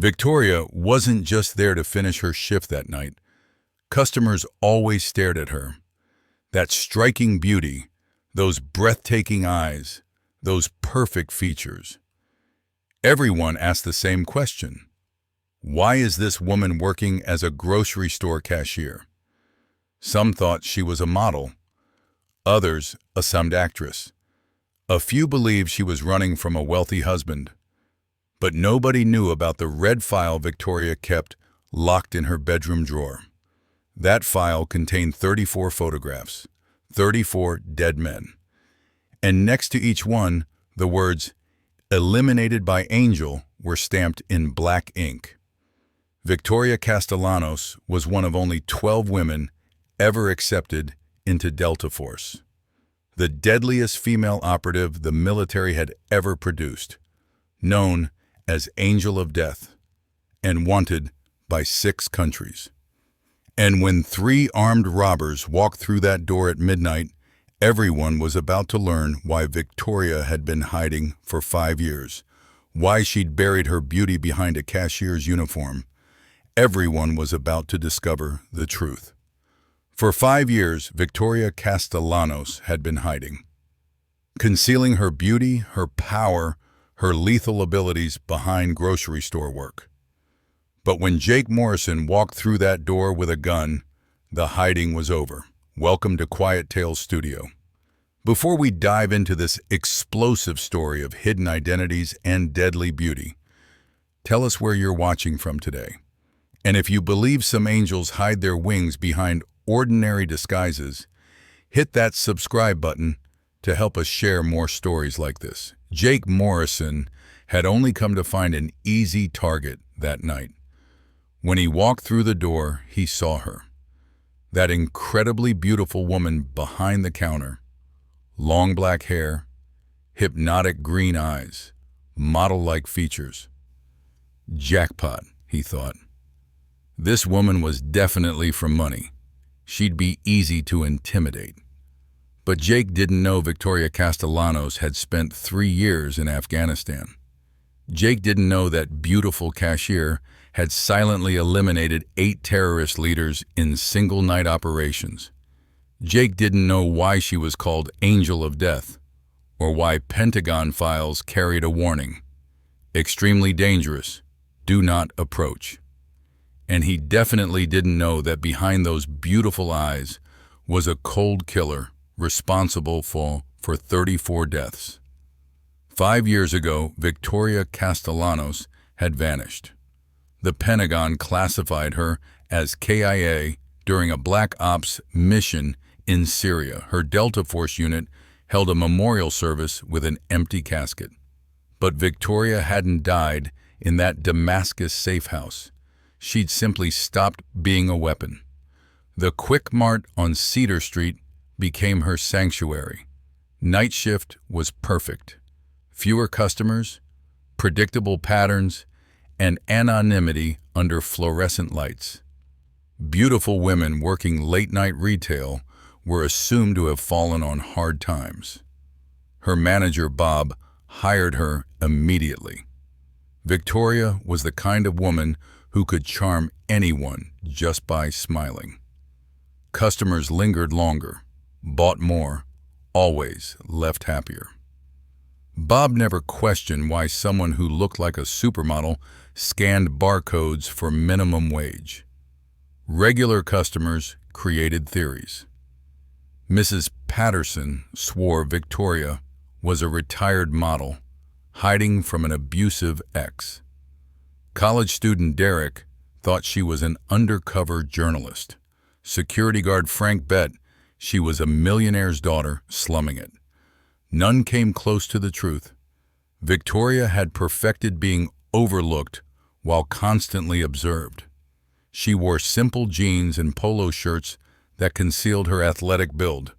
Victoria wasn't just there to finish her shift that night. Customers always stared at her. That striking beauty, those breathtaking eyes, those perfect features. Everyone asked the same question. Why is this woman working as a grocery store cashier? Some thought she was a model, others a sound actress. A few believed she was running from a wealthy husband. But nobody knew about the red file Victoria kept locked in her bedroom drawer. That file contained 34 photographs, 34 dead men. And next to each one, the words, "Eliminated by Angel," were stamped in black ink. Victoria Castellanos was one of only 12 women ever accepted into Delta Force, the deadliest female operative the military had ever produced, known as Angel of Death, and wanted by 6 countries. And when 3 armed robbers walked through that door at midnight, everyone was about to learn why Victoria had been hiding for 5 years, why she'd buried her beauty behind a cashier's uniform. Everyone was about to discover the truth. For 5 years, Victoria Castellanos had been hiding, concealing her beauty, her power, her lethal abilities behind grocery store work. But when Jake Morrison walked through that door with a gun, the hiding was over. Welcome to Quiet Tales Studio. Before we dive into this explosive story of hidden identities and deadly beauty, tell us where you're watching from today. And if you believe some angels hide their wings behind ordinary disguises, hit that subscribe button to help us share more stories like this. Jake Morrison had only come to find an easy target that night. When he walked through the door, he saw her. That incredibly beautiful woman behind the counter. Long black hair, hypnotic green eyes, model-like features. Jackpot, he thought. This woman was definitely from money. She'd be easy to intimidate. But Jake didn't know Victoria Castellanos had spent 3 years in Afghanistan. Jake didn't know that beautiful cashier had silently eliminated 8 terrorist leaders in single-night operations. Jake didn't know why she was called Angel of Death, or why Pentagon files carried a warning. Extremely dangerous. Do not approach. And he definitely didn't know that behind those beautiful eyes was a cold killer responsible for 34 deaths. 5 years ago, Victoria Castellanos had vanished. The Pentagon classified her as KIA during a Black Ops mission in Syria. Her Delta Force unit held a memorial service with an empty casket. But Victoria hadn't died in that Damascus safe house. She'd simply stopped being a weapon. The Quick Mart on Cedar Street became her sanctuary. Night shift was perfect. Fewer customers, predictable patterns, and anonymity under fluorescent lights. Beautiful women working late-night retail were assumed to have fallen on hard times. Her manager, Bob, hired her immediately. Victoria was the kind of woman who could charm anyone just by smiling. Customers lingered longer, bought more, always left happier. Bob never questioned why someone who looked like a supermodel scanned barcodes for minimum wage. Regular customers created theories. Mrs. Patterson swore Victoria was a retired model hiding from an abusive ex. College student Derek thought she was an undercover journalist. Security guard Frank bet she was a millionaire's daughter slumming it. None came close to the truth. Victoria had perfected being overlooked while constantly observed. She wore simple jeans and polo shirts that concealed her athletic build,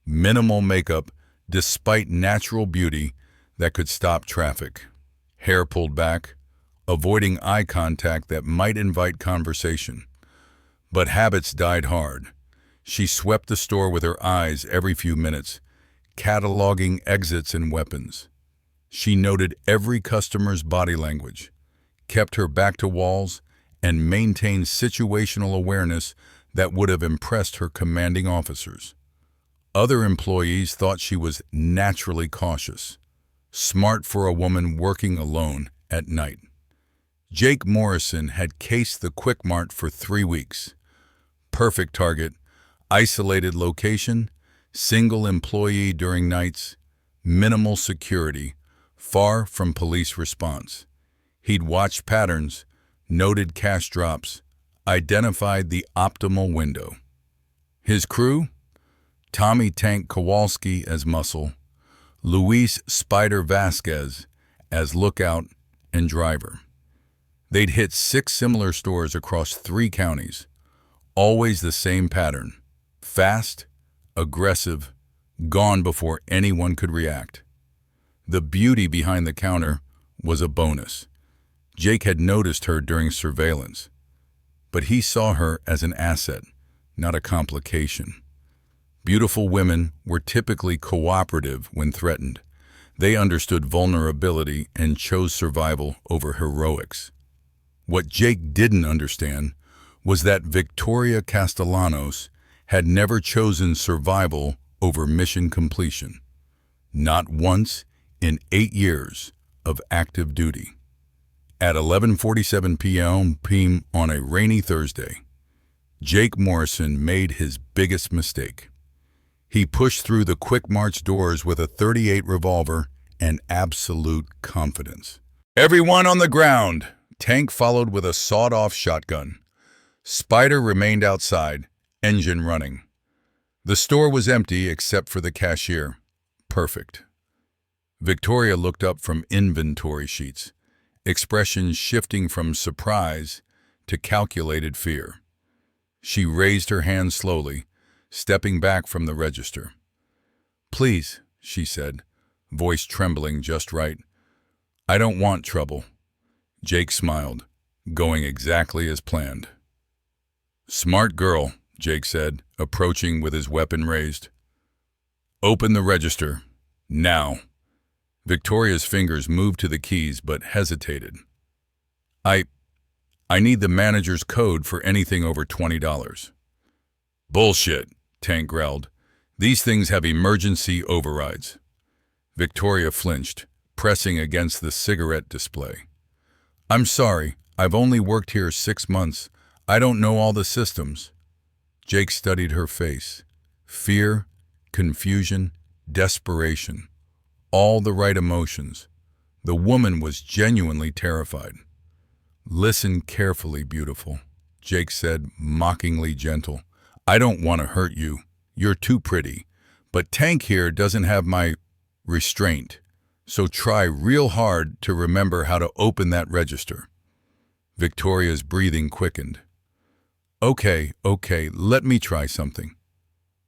minimal makeup despite natural beauty that could stop traffic, hair pulled back, avoiding eye contact that might invite conversation. But habits died hard. She swept the store with her eyes every few minutes, cataloging exits and weapons. She noted every customer's body language, kept her back to walls, and maintained situational awareness that would have impressed her commanding officers. Other employees thought she was naturally cautious, smart for a woman working alone at night. Jake Morrison had cased the Quick Mart for 3 weeks. Perfect target, isolated location, single employee during nights, minimal security, far from police response. He'd watched patterns, noted cash drops, identified the optimal window. His crew? Tommy Tank Kowalski as muscle, Luis Spider Vasquez as lookout and driver. They'd hit 6 similar stores across 3 counties. Always the same pattern. Fast, aggressive, gone before anyone could react. The beauty behind the counter was a bonus. Jake had noticed her during surveillance, but he saw her as an asset, not a complication. Beautiful women were typically cooperative when threatened. They understood vulnerability and chose survival over heroics. What Jake didn't understand was that Victoria Castellanos had never chosen survival over mission completion. Not once in 8 years of active duty. At 11:47 p.m. on a rainy Thursday, Jake Morrison made his biggest mistake. He pushed through the Quick Mart's doors with a .38 revolver and absolute confidence. "Everyone on the ground!" Tank followed with a sawed-off shotgun. Spider remained outside, engine running. The store was empty except for the cashier. Perfect. Victoria looked up from inventory sheets, expressions shifting from surprise to calculated fear. She raised her hand slowly, stepping back from the register. "Please," she said, voice trembling just right. "I don't want trouble." Jake smiled, going exactly as planned. "Smart girl," Jake said, approaching with his weapon raised. "Open the register. Now." Victoria's fingers moved to the keys but hesitated. I need the manager's code for anything over $20. "Bullshit," Tank growled. "These things have emergency overrides." Victoria flinched, pressing against the cigarette display. "I'm sorry, I've only worked here 6 months. I don't know all the systems." Jake studied her face. Fear, confusion, desperation. All the right emotions. The woman was genuinely terrified. "Listen carefully, beautiful," Jake said, mockingly gentle. "I don't want to hurt you. You're too pretty. But Tank here doesn't have my restraint. So try real hard to remember how to open that register." Victoria's breathing quickened. Okay, let me try something."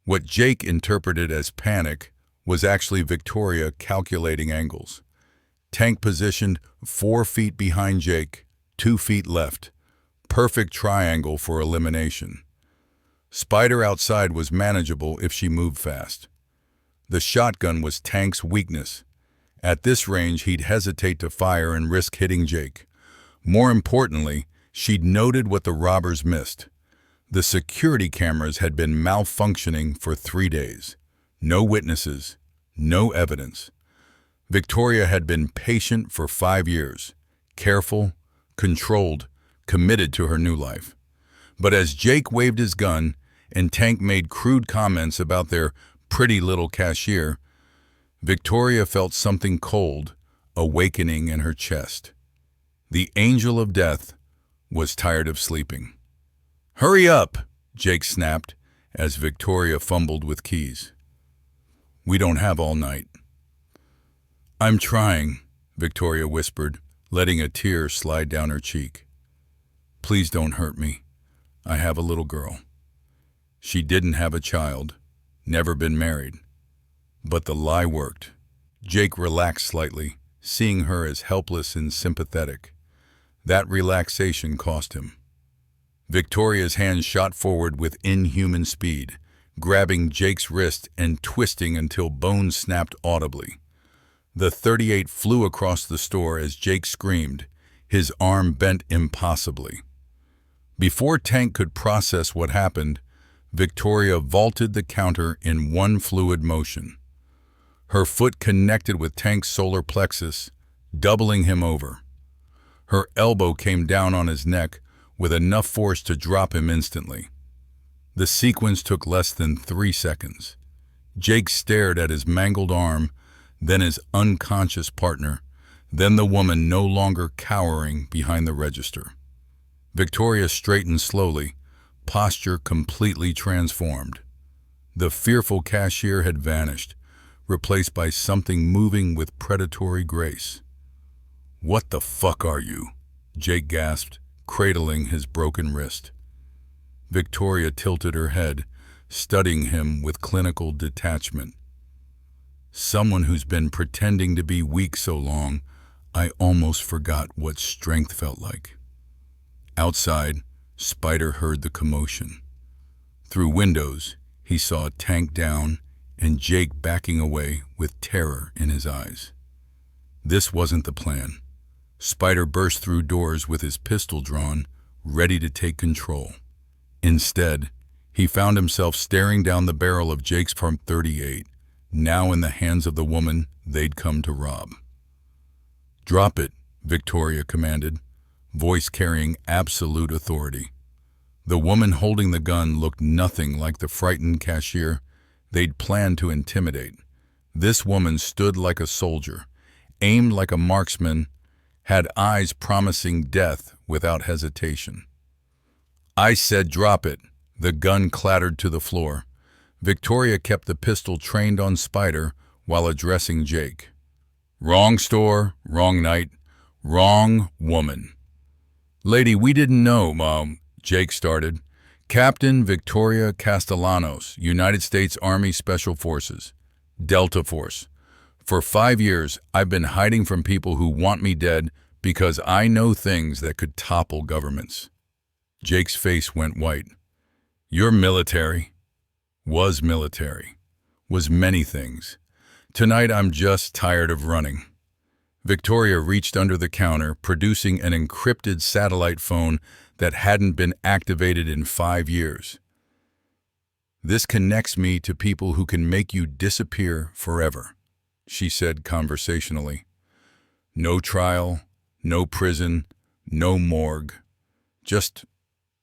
What Jake interpreted as panic was actually Victoria calculating angles. Tank positioned 4 feet behind Jake, 2 feet left. Perfect triangle for elimination. Spider outside was manageable if she moved fast. The shotgun was Tank's weakness. At this range, he'd hesitate to fire and risk hitting Jake. More importantly, she'd noted what the robbers missed. The security cameras had been malfunctioning for 3 days. No witnesses, no evidence. Victoria had been patient for 5 years, careful, controlled, committed to her new life. But as Jake waved his gun and Tank made crude comments about their pretty little cashier, Victoria felt something cold awakening in her chest. The angel of death was tired of sleeping. "Hurry up," Jake snapped as Victoria fumbled with keys. "We don't have all night." "I'm trying," Victoria whispered, letting a tear slide down her cheek. "Please don't hurt me. I have a little girl." She didn't have a child, never been married. But the lie worked. Jake relaxed slightly, seeing her as helpless and sympathetic. That relaxation cost him. Victoria's hand shot forward with inhuman speed, grabbing Jake's wrist and twisting until bones snapped audibly. The .38 flew across the store as Jake screamed, his arm bent impossibly. Before Tank could process what happened, Victoria vaulted the counter in one fluid motion. Her foot connected with Tank's solar plexus, doubling him over. Her elbow came down on his neck with enough force to drop him instantly. The sequence took less than 3 seconds. Jake stared at his mangled arm, then his unconscious partner, then the woman no longer cowering behind the register. Victoria straightened slowly, posture completely transformed. The fearful cashier had vanished, replaced by something moving with predatory grace. "What the fuck are you?" Jake gasped, cradling his broken wrist. Victoria tilted her head, studying him with clinical detachment. "Someone who's been pretending to be weak so long, I almost forgot what strength felt like." Outside, Spider heard the commotion. Through windows, he saw Tank down and Jake backing away with terror in his eyes. This wasn't the plan. Spider burst through doors with his pistol drawn, ready to take control. Instead, he found himself staring down the barrel of Jake's .38, now in the hands of the woman they'd come to rob. "Drop it," Victoria commanded, voice carrying absolute authority. The woman holding the gun looked nothing like the frightened cashier they'd planned to intimidate. This woman stood like a soldier, aimed like a marksman, had eyes promising death without hesitation. "I said drop it." The gun clattered to the floor. Victoria kept the pistol trained on Spider while addressing Jake. "Wrong store, wrong night, wrong woman." "Lady, we didn't know, Mom," Jake started. "Captain Victoria Castellanos, United States Army Special Forces, Delta Force. For 5 years, I've been hiding from people who want me dead because I know things that could topple governments." Jake's face went white. "You're military." Was military. Was many things. "Tonight I'm just tired of running." Victoria reached under the counter, producing an encrypted satellite phone that hadn't been activated in 5 years. "This connects me to people who can make you disappear forever," she said conversationally. "No trial, no prison, no morgue. Just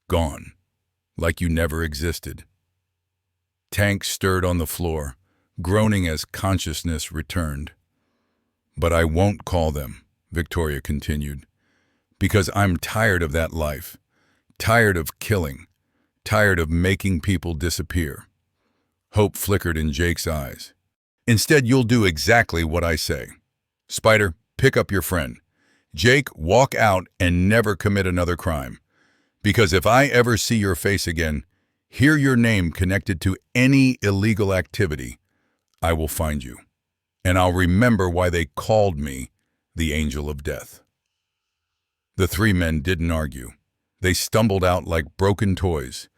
gone, like you never existed." Tank stirred on the floor, groaning as consciousness returned. "But I won't call them," Victoria continued, "because I'm tired of that life, tired of killing, tired of making people disappear." Hope flickered in Jake's eyes. "Instead, you'll do exactly what I say. Spider, pick up your friend. Jake, walk out and never commit another crime. Because if I ever see your face again, hear your name connected to any illegal activity, I will find you. And I'll remember why they called me the Angel of Death." The 3 men didn't argue. They stumbled out like broken toys.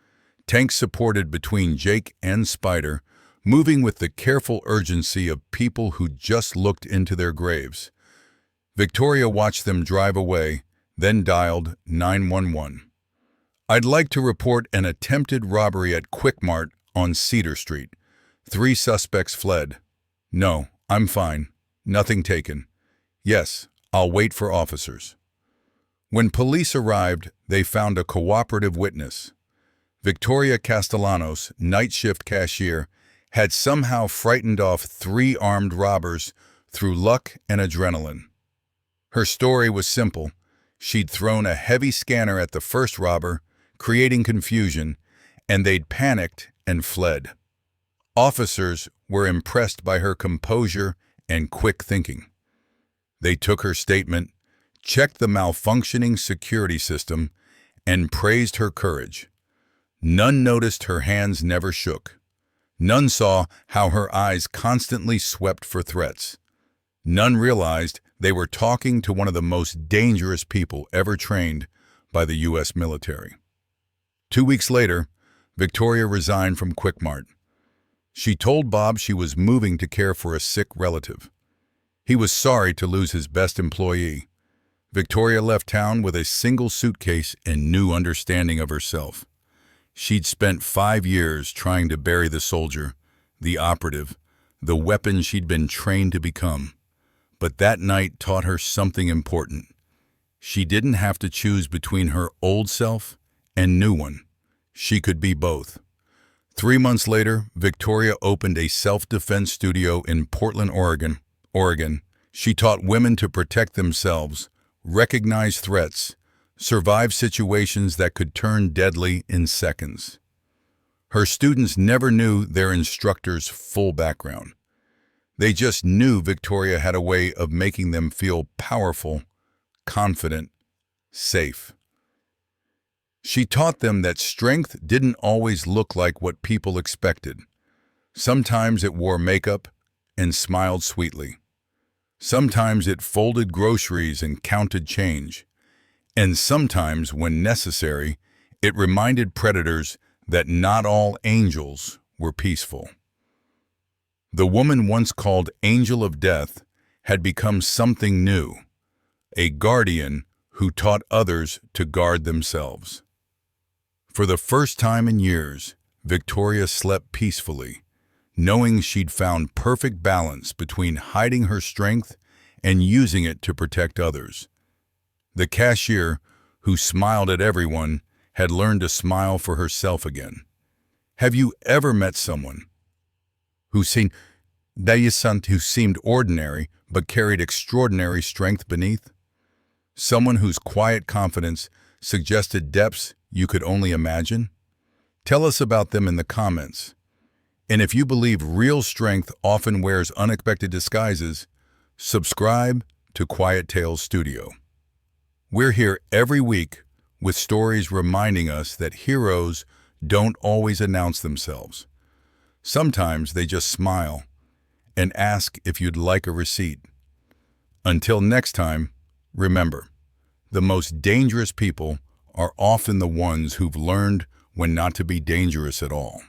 Tank supported between Jake and Spider, moving with the careful urgency of people who just looked into their graves. Victoria watched them drive away, then dialed 911. "I'd like to report an attempted robbery at Quick Mart on Cedar Street. 3 suspects fled." "No, I'm fine. Nothing taken." "Yes, I'll wait for officers." When police arrived, they found a cooperative witness. Victoria Castellanos, night shift cashier, had somehow frightened off 3 armed robbers through luck and adrenaline. Her story was simple. She'd thrown a heavy scanner at the first robber, creating confusion, and they'd panicked and fled. Officers were impressed by her composure and quick thinking. They took her statement, checked the malfunctioning security system, and praised her courage. None noticed her hands never shook. None saw how her eyes constantly swept for threats. None realized they were talking to one of the most dangerous people ever trained by the U.S. military. 2 weeks later, Victoria resigned from Quick Mart. She told Bob she was moving to care for a sick relative. He was sorry to lose his best employee. Victoria left town with a single suitcase and new understanding of herself. She'd spent 5 years trying to bury the soldier, the operative, the weapon she'd been trained to become. But that night taught her something important. She didn't have to choose between her old self and new one. She could be both. 3 months later, Victoria opened a self-defense studio in Portland, Oregon. She taught women to protect themselves, recognize threats, survive situations that could turn deadly in seconds. Her students never knew their instructor's full background. They just knew Victoria had a way of making them feel powerful, confident, safe. She taught them that strength didn't always look like what people expected. Sometimes it wore makeup and smiled sweetly. Sometimes it folded groceries and counted change. And sometimes, when necessary, it reminded predators that not all angels were peaceful. The woman once called Angel of Death had become something new, a guardian who taught others to guard themselves. For the first time in years, Victoria slept peacefully, knowing she'd found perfect balance between hiding her strength and using it to protect others. The cashier, who smiled at everyone, had learned to smile for herself again. Have you ever met someone who seemed ordinary but carried extraordinary strength beneath? Someone whose quiet confidence suggested depths you could only imagine? Tell us about them in the comments. And if you believe real strength often wears unexpected disguises, subscribe to Quiet Tales Studio. We're here every week with stories reminding us that heroes don't always announce themselves. Sometimes they just smile and ask if you'd like a receipt. Until next time, remember, the most dangerous people are often the ones who've learned when not to be dangerous at all.